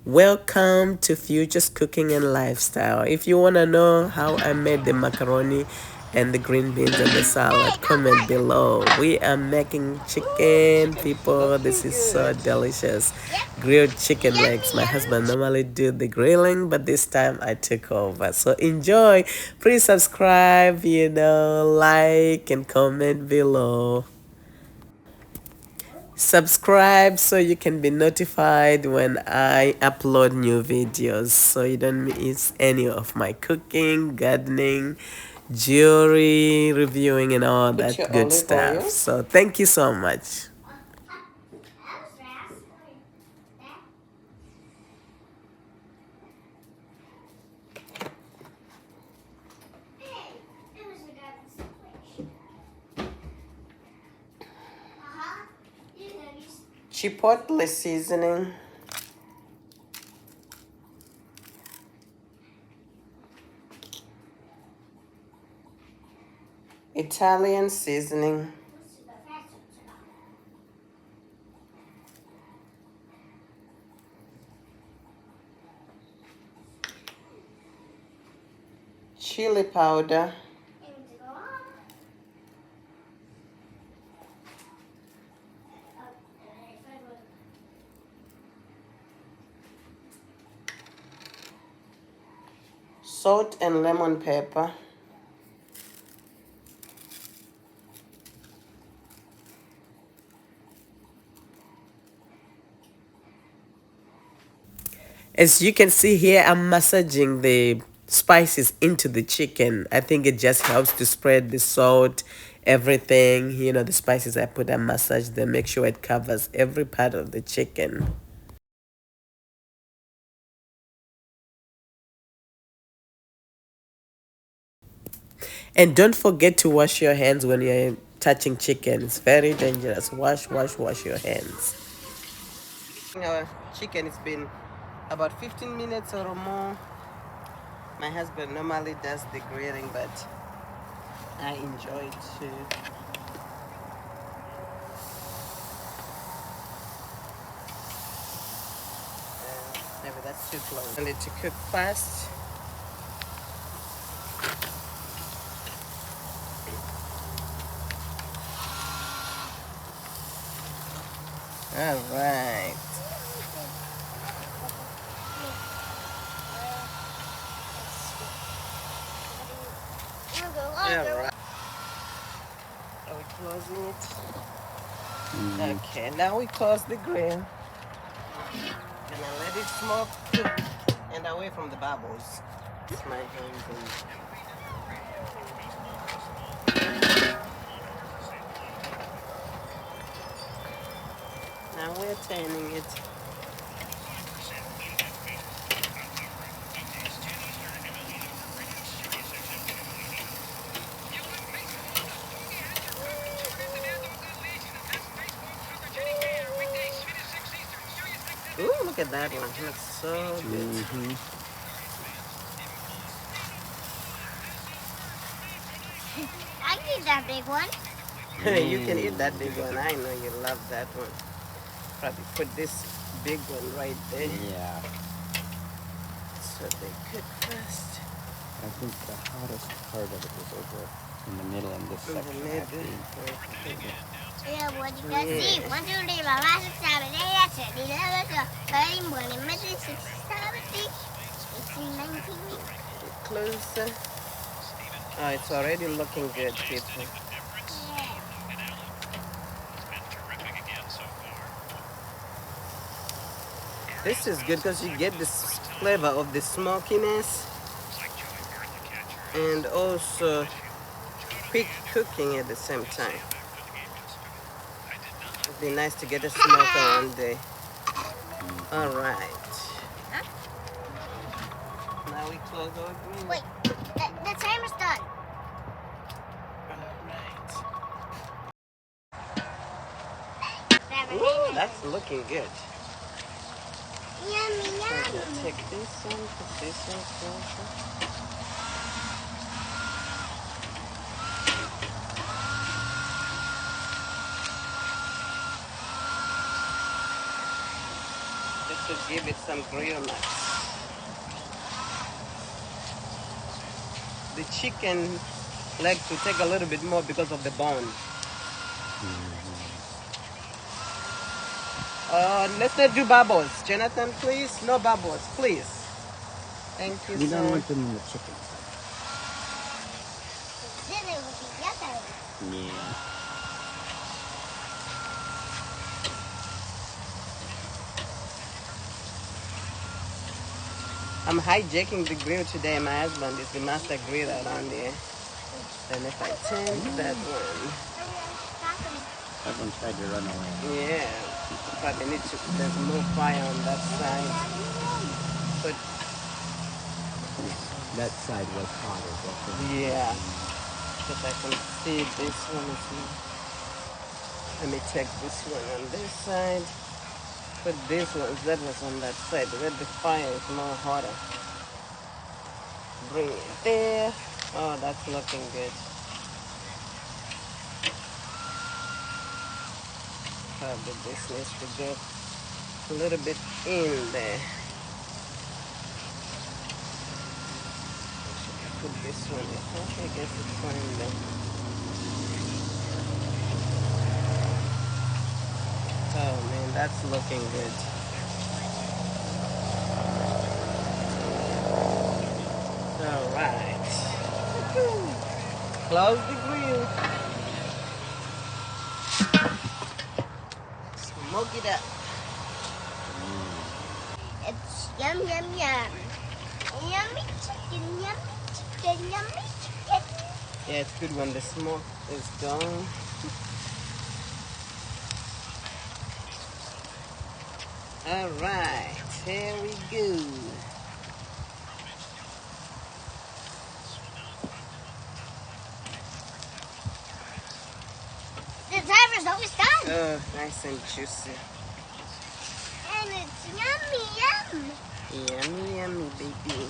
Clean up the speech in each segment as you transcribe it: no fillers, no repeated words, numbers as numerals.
Welcome to Futures Cooking and Lifestyle. If you want to know how I made the macaroni and the green beans and the salad, comment below. We are making chicken, people. This is so delicious. Grilled chicken legs. My husband normally do the grilling, but this time I took over. So enjoy. Please subscribe, like and comment below. Subscribe so you can be notified when I upload new videos so you don't miss any of my cooking, gardening, jewelry, reviewing, and all that good stuff. So thank you so much. Chipotle seasoning, Italian seasoning, chili powder, salt and lemon pepper, as you can see here, I'm massaging the spices into the chicken. I think it just helps to spread the salt, everything. The spices I put, I massage them, make sure it covers every part of the chicken. And don't forget to wash your hands when you're touching chicken. It's very dangerous. Wash your hands. Our chicken, it's been about 15 minutes or more. My husband normally does the grilling, but I enjoy it too. Maybe that's too close. I need to cook fast. All right. All right. Are we closing it? Okay, now we close the grill. And I let it smoke and away from the bubbles. It's my hands. Now we're turning it. Ooh, look at that one. It looks so good. I can eat that big one. You can eat that big one. I know you love that one. Probably put this big one right there. Yeah. So they cook first. I think the hottest part of it is over in the middle in this In the section. middle. Yeah, what you can see. 1, 2, 3, 4, 5, 6, 7, 8, 9, 10, 11, 12, 13, 14, 15, 16, 17, 18, 19. Closer. Oh, it's already looking good, people. Yeah. This is good because you get this flavor of the smokiness and also quick cooking at the same time. It'd be nice to get a smoker one day. All right. Huh? Now we close our grill. Wait, the timer's done. All right. Ooh, that's looking good. Yummy, Okay, yummy. take this one, put this one closer. This is give it some grill nuts. The chicken leg to take a little bit more because of the bone. Let's not do bubbles. Jonathan, please. No bubbles, please. Thank you, We don't sir. want them in the chicken. Then it will be yellow. Yeah. I'm hijacking the grill today. My husband is the master griller around here. And if I turn that one, That one tried to run away. yeah, probably need to. There's more fire on that side. But That side was hotter, definitely. yeah, because I can see this one is more. Let me check this one on this side. But this one, that was on that side where the fire is more hotter. Bring it there. Oh, that's looking good. Probably this needs to go a little bit in there. Should I put this one in? Okay, I guess it's fine then. Oh man, that's looking good. All right. Close the grill. Smoke it up. It's yum, yum, yum. Yummy chicken, yummy chicken, yummy chicken. Yeah, it's good when the smoke is gone. All right, here we go. The timer's always done. Oh, nice and juicy. And it's yummy, yum. Yummy, yummy, baby.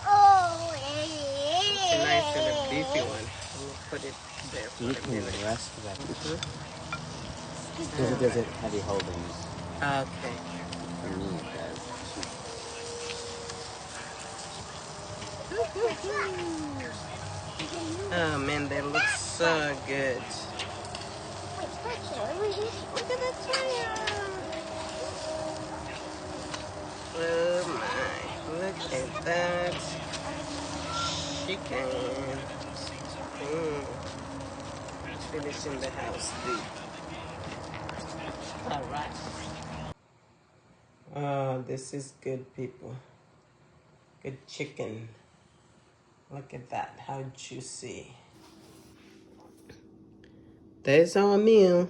Oh, It's a nice little beefy one. Let me put it there for You a can minute. rest that. Mhm. Because it doesn't heavy holdings. Okay. For me, it does. Oh man, they look so good. Wait, look at the fire. Oh my, look at that chicken. Finishing the house deep. All right. Oh, this is good, people. Good chicken. Look at that, how juicy. There's our meal.